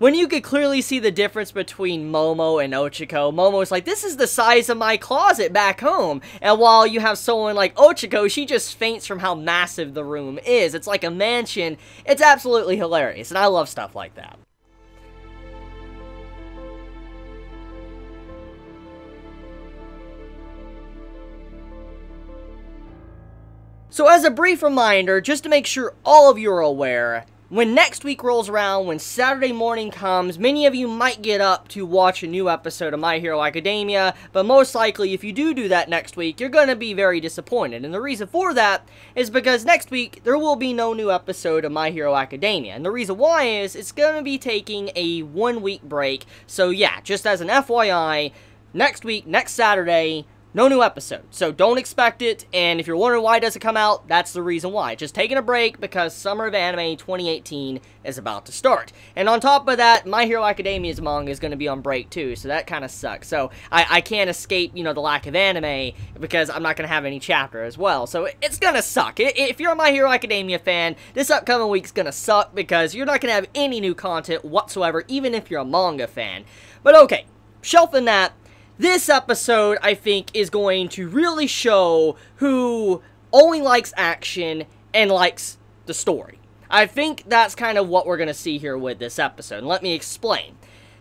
When you could clearly see the difference between Momo and Ochako. Momo's like, this is the size of my closet back home. And while you have someone like Ochako, she just faints from how massive the room is. It's like a mansion. It's absolutely hilarious, and I love stuff like that. So as a brief reminder, just to make sure all of you are aware, when next week rolls around, when Saturday morning comes, many of you might get up to watch a new episode of My Hero Academia, but most likely if you do that next week, you're going to be very disappointed. And the reason for that is because next week, there will be no new episode of My Hero Academia. And the reason why is, it's going to be taking a 1-week break. So yeah, just as an FYI, next week, next Saturday, no new episode, so don't expect it, and if you're wondering why it doesn't come out, that's the reason why. Just taking a break because Summer of Anime 2018 is about to start. And on top of that, My Hero Academia's manga is going to be on break too, so that kind of sucks. So I can't escape, you know, the lack of anime because I'm not going to have any chapter as well. So it's going to suck. If you're a My Hero Academia fan, this upcoming week's going to suck because you're not going to have any new content whatsoever, even if you're a manga fan. But okay, shelving that, this episode, I think, is going to really show who only likes action and likes the story. I think that's kind of what we're going to see here with this episode, and let me explain.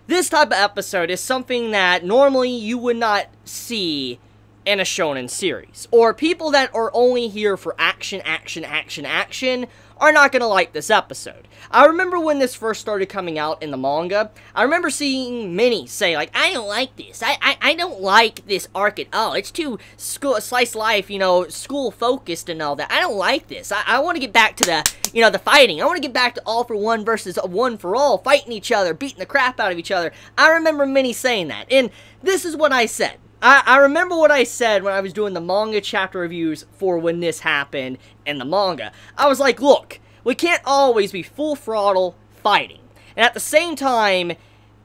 This type of episode is something that normally you would not see in a shonen series, or people that are only here for action, action, action, action are not going to like this episode. I remember when this first started coming out in the manga, I remember seeing many say, like, I don't like this. I don't like this arc at all. It's too slice life, you know, school focused and all that. I don't like this. I want to get back to the, you know, the fighting. I want to get back to all for one versus one for all, fighting each other, beating the crap out of each other. I remember many saying that, and this is what I said. I remember what I said when I was doing the manga chapter reviews for when this happened in the manga. I was like, look, we can't always be full throttle fighting. And at the same time,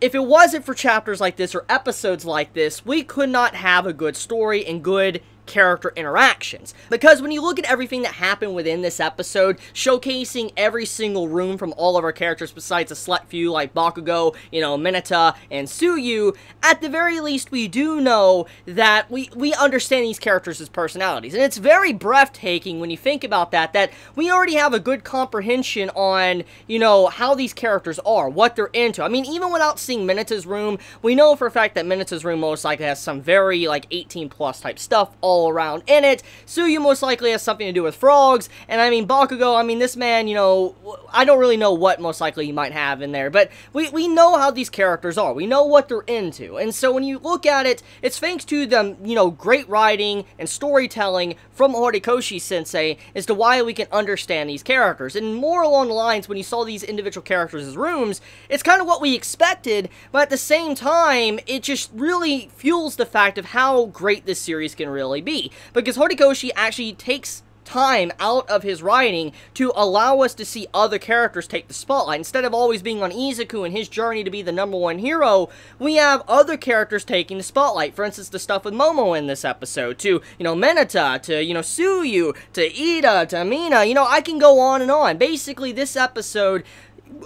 if it wasn't for chapters like this or episodes like this, we could not have a good story and good character interactions. Because when you look at everything that happened within this episode, showcasing every single room from all of our characters besides a select few like Bakugo, you know, Mineta, and Tsuyu, at the very least we do know that we understand these characters' personalities. And it's very breathtaking when you think about that we already have a good comprehension on, you know, how these characters are, what they're into. I mean, even without seeing Mineta's room, we know for a fact that Mineta's room most likely has some very, like, 18+ type stuff all around in it. Tsuyu most likely has something to do with frogs, and I mean, Bakugo, I mean, this man, you know, I don't really know what most likely he might have in there, but we know how these characters are. We know what they're into, and so when you look at it, it's thanks to them, you know, great writing and storytelling from Horikoshi Sensei as to why we can understand these characters, and more along the lines, when you saw these individual characters' rooms, it's kind of what we expected, but at the same time, it just really fuels the fact of how great this series can really be, because Horikoshi actually takes time out of his writing to allow us to see other characters take the spotlight. Instead of always being on Izuku and his journey to be the #1 hero, we have other characters taking the spotlight. For instance, the stuff with Momo in this episode, to, you know, Mineta, to, you know, Tsuyu, to Ida, to Mina, you know, I can go on and on. Basically, this episode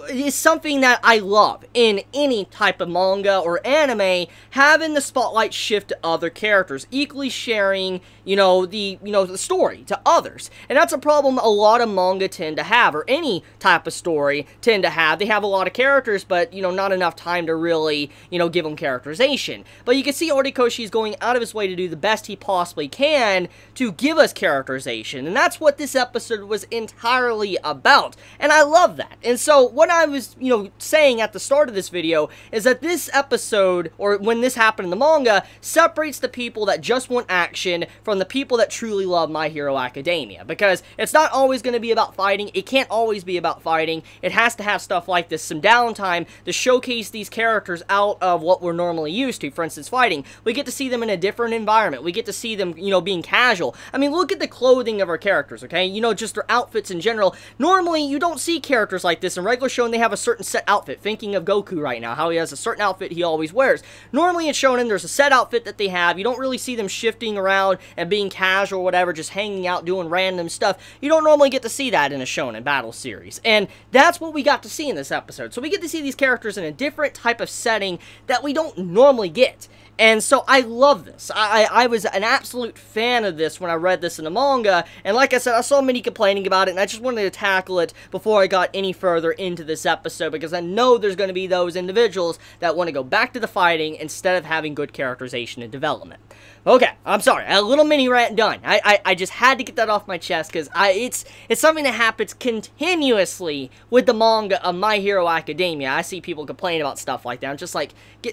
is something that I love in any type of manga or anime, having the spotlight shift to other characters, equally sharing, you know, the story to others. And that's a problem a lot of manga tend to have, or any type of story tend to have. They have a lot of characters, but, you know, not enough time to really, you know, give them characterization. But you can see Horikoshi is going out of his way to do the best he possibly can to give us characterization. And that's what this episode was entirely about. And I love that. And so, what I was, you know, saying at the start of this video is that this episode, or when this happened in the manga, separates the people that just want action from the people that truly love My Hero Academia. Because it's not always going to be about fighting. It can't always be about fighting. It has to have stuff like this, some downtime to showcase these characters out of what we're normally used to. For instance, fighting. We get to see them in a different environment. We get to see them, you know, being casual. I mean, look at the clothing of our characters, okay? You know, just their outfits in general. Normally, you don't see characters like this in regular regular shonen, they have a certain set outfit. Thinking of Goku right now, how he has a certain outfit he always wears. Normally in shonen, there's a set outfit that they have. You don't really see them shifting around and being casual or whatever, just hanging out, doing random stuff. You don't normally get to see that in a shonen battle series. And that's what we got to see in this episode. So we get to see these characters in a different type of setting that we don't normally get. And so I love this. I was an absolute fan of this when I read this in the manga, and like I said, I saw many complaining about it, and I just wanted to tackle it before I got any further into this episode, because I know there's going to be those individuals that want to go back to the fighting instead of having good characterization and development. Okay, I'm sorry, a little mini rant done. I just had to get that off my chest, because it's something that happens continuously with the manga of My Hero Academia. I see people complain about stuff like that. I'm just like,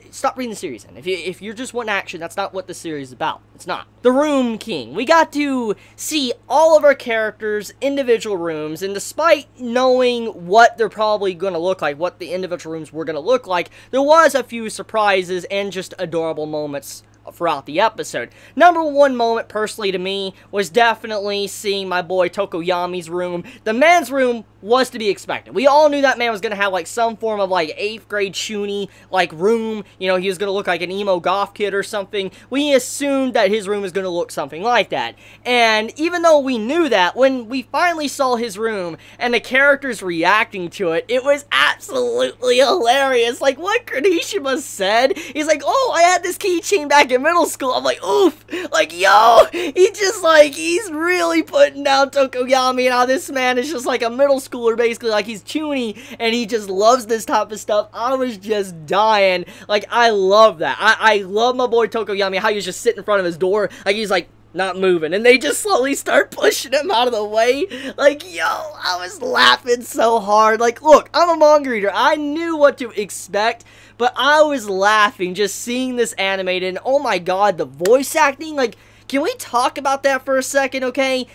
stop reading the series then. If you're just wanting action, that's not what the series is about. It's not. The Room King. We got to see all of our characters' individual rooms, and despite knowing what they're probably going to look like, what the individual rooms were going to look like, there was a few surprises and just adorable moments throughout the episode. Number one moment, personally to me, was definitely seeing my boy Tokoyami's room. The man's room was to be expected. We all knew that man was going to have, like, some form of, like, 8th grade shuni, like, room. You know, he was going to look like an emo goth kid or something. We assumed that his room was going to look something like that. And even though we knew that, when we finally saw his room and the characters reacting to it, it was absolutely hilarious. Like, what Kurishima said, he's like, oh, I had this keychain back in middle school. I'm like, oof. Like, yo, he just, like, he's really putting down Tokoyami, and how this man is just like a middle schooler, basically, like he's chuny, and he just loves this type of stuff. I was just dying. Like, I love that. I love my boy Tokoyami, how he's just sitting in front of his door, like he's like not moving, and they just slowly start pushing him out of the way. Like, yo, I was laughing so hard. Like, look, I'm a manga reader. I knew what to expect, but I was laughing just seeing this animated, and oh my god, the voice acting, like, can we talk about that for a second, okay?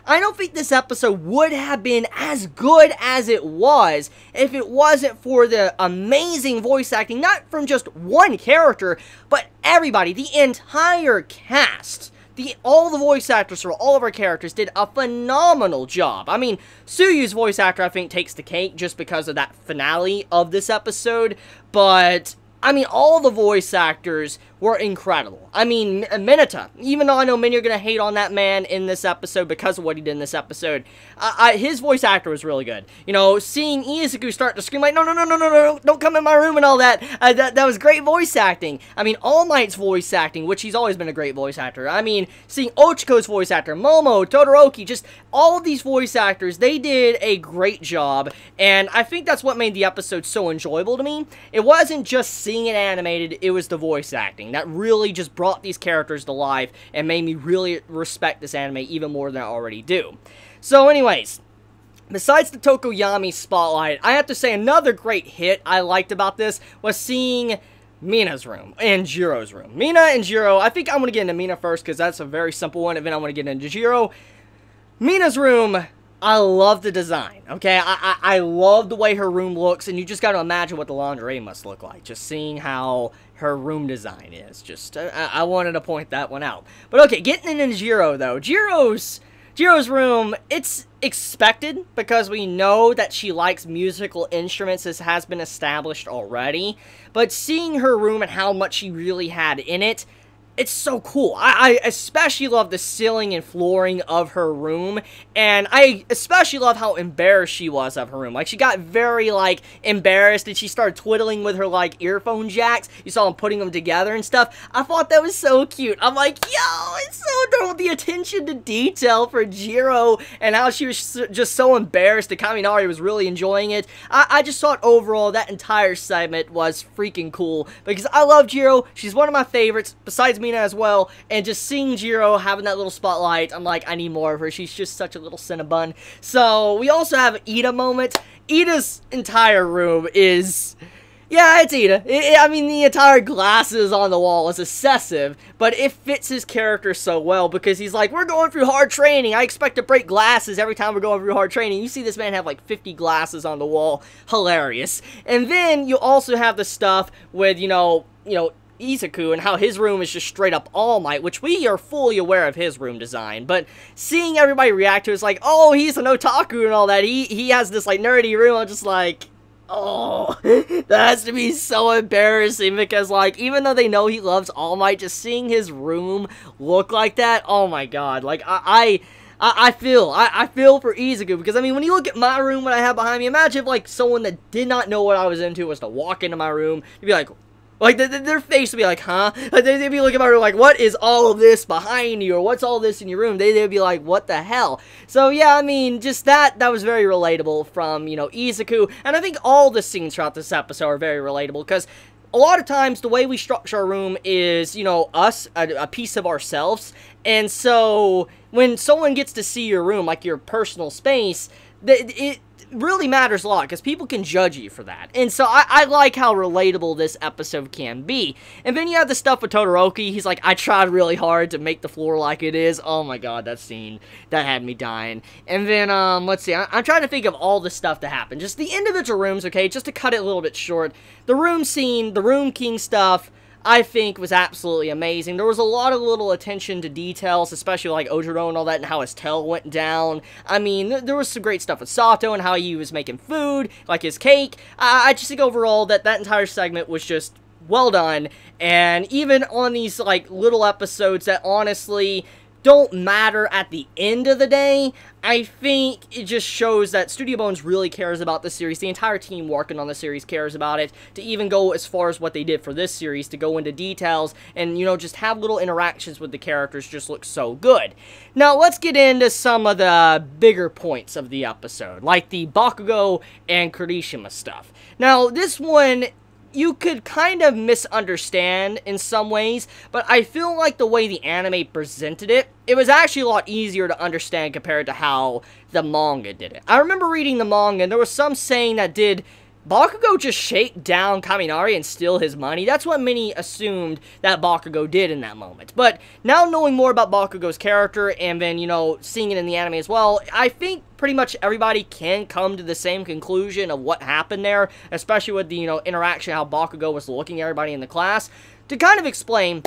I don't think this episode would have been as good as it was if it wasn't for the amazing voice acting, not from just one character, but everybody, the entire cast. All the voice actors for all of our characters did a phenomenal job. I mean, Suyu's voice actor, I think, takes the cake just because of that finale of this episode, but I mean, all the voice actors were incredible. I mean, Mineta, even though I know many are going to hate on that man in this episode because of what he did in this episode, his voice actor was really good. You know, seeing Izuku start to scream like, no, no, no, no, no, no, don't come in my room and all that, that was great voice acting. I mean, All Might's voice acting, which he's always been a great voice actor. I mean, seeing Ochiko's voice actor, Momo, Todoroki, just all of these voice actors, they did a great job, and I think that's what made the episode so enjoyable to me. It wasn't just seeing it animated, it was the voice acting that really just brought these characters to life and made me really respect this anime even more than I already do. So anyways, besides the Tokoyami spotlight, I have to say another great hit I liked about this was seeing Mina's room and Jiro's room. Mina and Jiro, I think I'm going to get into Mina first because that's a very simple one, and then I'm going to get into Jiro. Mina's room, I love the design, okay? I love the way her room looks, and you just got to imagine what the lingerie must look like, just seeing how her room design is. Just, I wanted to point that one out. But okay, getting into Jiro, though. Jiro's room, it's expected because we know that she likes musical instruments. This has been established already. But seeing her room and how much she really had in it, it's so cool. I especially love the ceiling and flooring of her room, and I especially love how embarrassed she was of her room. Like, she got very, like, embarrassed, and she started twiddling with her, like, earphone jacks. You saw them putting them together and stuff. I thought that was so cute. I'm like, yo, it's so adorable. The attention to detail for Jiro, and how she was just so embarrassed that Kaminari was really enjoying it. I just thought overall that entire segment was freaking cool, because I love Jiro. She's one of my favorites, besides Mina as well, and just seeing Jiro having that little spotlight, I'm like, I need more of her. She's just such a little cinnabon. So we also have an Ida moment. Ida's entire room is, yeah, it's Ida. I mean, the entire glasses on the wall is excessive, but it fits his character so well because he's like, we're going through hard training. I expect to break glasses every time we're going through hard training. You see this man have like 50 glasses on the wall. Hilarious. And then you also have the stuff with, you know, Izuku and how his room is just straight up All Might, which we are fully aware of his room design, but seeing everybody react to it, it's like, oh, he's an otaku and all that, he has this, like, nerdy room, I'm just like, oh, that has to be so embarrassing, because, like, even though they know he loves All Might, just seeing his room look like that, oh my god, like, I feel for Izuku, because, I mean, when you look at my room, what I have behind me, imagine if, like, someone that did not know what I was into was to walk into my room, you'd be like, their face would be like, huh? Like, they'd be looking at my room like, what is all of this behind you? Or what's all this in your room? They'd be like, what the hell? So, yeah, I mean, just that was very relatable from, you know, Izuku. And I think all the scenes throughout this episode are very relatable, because a lot of times, the way we structure our room is, you know, us, a piece of ourselves. And so, when someone gets to see your room, like your personal space, it really matters a lot, because people can judge you for that. And so I like how relatable this episode can be. And then you have the stuff with Todoroki. He's like, I tried really hard to make the floor like it is. Oh my god, that scene, that had me dying. And then, let's see, I'm trying to think of all the stuff that happened. Just the individual rooms, okay, just to cut it a little bit short. The room scene, the Room King stuff, I think was absolutely amazing. There was a lot of little attention to details, especially like Ojiro and all that, and how his tail went down. I mean, there was some great stuff with Sato and how he was making food, like his cake. I just think overall that entire segment was just well done. And even on these like little episodes that honestly don't matter at the end of the day, I think it just shows that Studio Bones really cares about the series. The entire team working on the series cares about it, to even go as far as what they did for this series, to go into details and, you know, just have little interactions with the characters just looks so good. Now, let's get into some of the bigger points of the episode, like the Bakugo and Kirishima stuff. Now, this one, you could kind of misunderstand in some ways, but I feel like the way the anime presented it, it was actually a lot easier to understand compared to how the manga did it. I remember reading the manga, and there was some saying that did Bakugo just shake down Kaminari and steal his money? That's what many assumed that Bakugo did in that moment. But now knowing more about Bakugo's character, and then, you know, seeing it in the anime as well, I think pretty much everybody can come to the same conclusion of what happened there, especially with the, you know, interaction, how Bakugo was looking at everybody in the class. To kind of explain,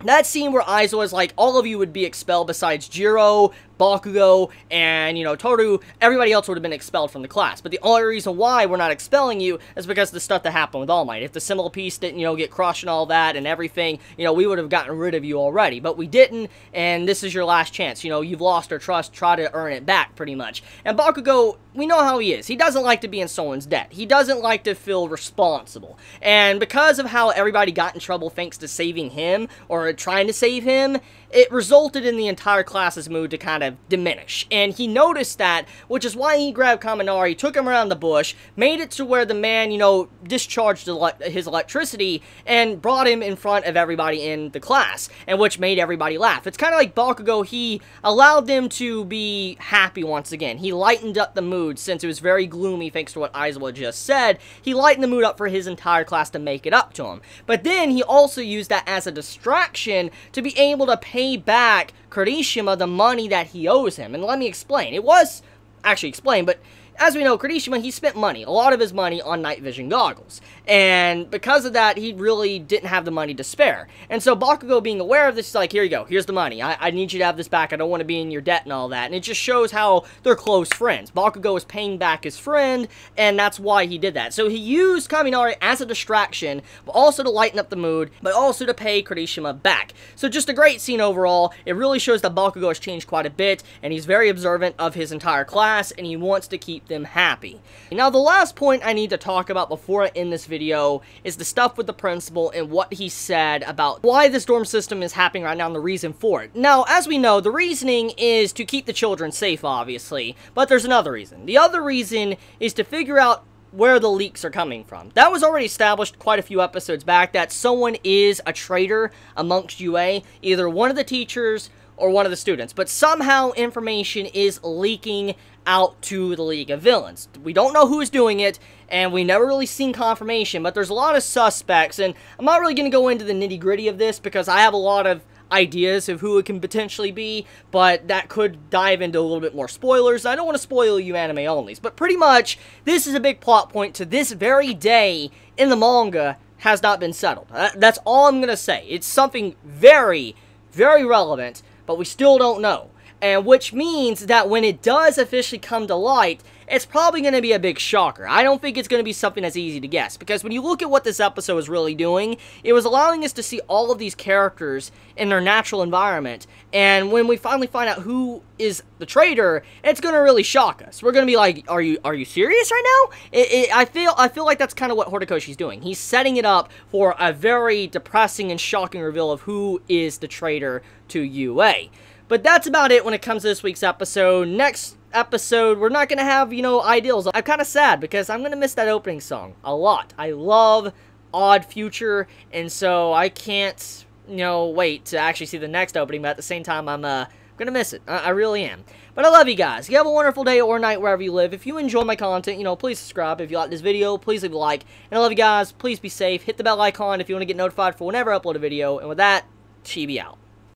that scene where Aizo was like, all of you would be expelled besides Jiro, Bakugo, and, you know, Toru, everybody else would have been expelled from the class. But the only reason why we're not expelling you is because of the stuff that happened with All Might. If the symbol piece didn't, you know, get crushed and all that and everything, you know, we would have gotten rid of you already. But we didn't, and this is your last chance. You know, you've lost our trust, try to earn it back, pretty much. And Bakugo, we know how he is. He doesn't like to be in someone's debt. He doesn't like to feel responsible. And because of how everybody got in trouble thanks to saving him, or trying to save him, it resulted in the entire class's mood to kind of diminish. And he noticed that, which is why he grabbed Kaminari, took him around the bush, made it to where the man, you know, discharged his electricity, and brought him in front of everybody in the class, and which made everybody laugh. It's kind of like Bakugo, he allowed them to be happy once again. He lightened up the mood, since it was very gloomy thanks to what Aizawa just said. He lightened the mood up for his entire class to make it up to him. But then he also used that as a distraction to be able to pay back Kirishima the money that he owes him. And let me explain. It was actually explained, but as we know, Kirishima, he spent money, a lot of his money, on night vision goggles. And because of that, he really didn't have the money to spare. And so Bakugo, being aware of this, is like, here you go, here's the money. I need you to have this back. I don't want to be in your debt and all that. And it just shows how they're close friends. Bakugo is paying back his friend, and that's why he did that. So he used Kaminari as a distraction, but also to lighten up the mood, but also to pay Kirishima back. So just a great scene overall. It really shows that Bakugo has changed quite a bit, and he's very observant of his entire class, and he wants to keep them happy. Now, the last point I need to talk about before I end this video is the stuff with the principal and what he said about why this dorm system is happening right now and the reason for it. Now, as we know, the reasoning is to keep the children safe, obviously, but there's another reason. The other reason is to figure out where the leaks are coming from. That was already established quite a few episodes back, that someone is a traitor amongst UA, either one of the teachers or one of the students, but somehow information is leaking out to the League of Villains. We don't know who's doing it, and we never really seen confirmation, but there's a lot of suspects, and I'm not really going to go into the nitty-gritty of this because I have a lot of ideas of who it can potentially be, but that could dive into a little bit more spoilers. I don't want to spoil you anime onlys, but pretty much this is a big plot point to this very day in the manga has not been settled. That's all I'm going to say. It's something very, very relevant, but we still don't know. And which means that when it does officially come to light, it's probably going to be a big shocker. I don't think it's going to be something that's easy to guess, because when you look at what this episode was really doing, it was allowing us to see all of these characters in their natural environment, and when we finally find out who is the traitor, it's going to really shock us. We're going to be like, are you serious right now? I feel like that's kind of what Horikoshi's doing. He's setting it up for a very depressing and shocking reveal of who is the traitor to UA. But that's about it when it comes to this week's episode. Next episode, we're not going to have, ideals. I'm kind of sad because I'm going to miss that opening song a lot. I love Odd Future, and so I can't, wait to actually see the next opening, but at the same time, I'm going to miss it. I really am. But I love you guys. You have a wonderful day or night wherever you live. If you enjoy my content, please subscribe. If you like this video, please leave a like. And I love you guys. Please be safe. Hit the bell icon if you want to get notified for whenever I upload a video. And with that, Chibi out.